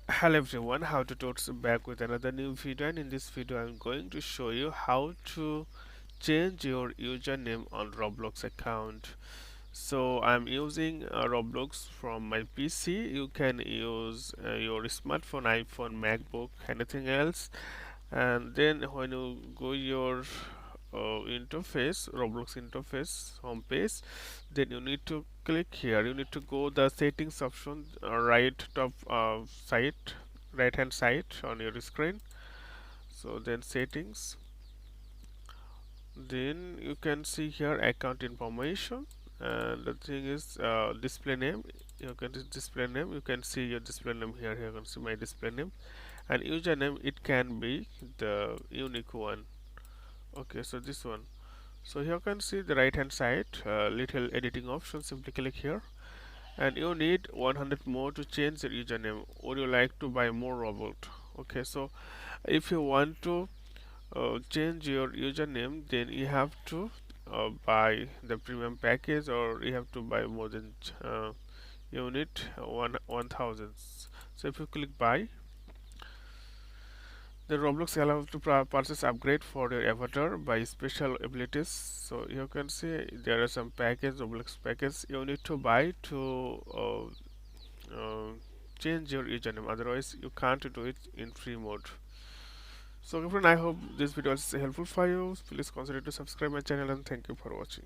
Hello everyone, how to totes back with another new video, and in this video I'm going to show you how to change your username on Roblox account. So I'm using Roblox from my PC. You can use your smartphone, iPhone, MacBook, anything else. And then when you go your interface, Roblox interface homepage, then you need to click here. You need to go the settings option, right top side, right hand side on your screen. So then settings, then you can see here account information, and the thing is display name. You can display name, you can see your display name here. Here you can see my display name, and username, it can be the unique one. Okay, so this one. So here you can see the right hand side, little editing option. Simply click here, and you need 100 more to change your username. Would you like to buy more robot? Okay, so if you want to change your username, then you have to buy the premium package, or you have to buy more than unit 1000. So if you click buy, the Roblox allows to purchase upgrade for your avatar by special abilities. So you can see there are some package, Roblox package you need to buy to change your username. Otherwise, you can't do it in free mode. So, friend, I hope this video is helpful for you. Please consider to subscribe my channel, and thank you for watching.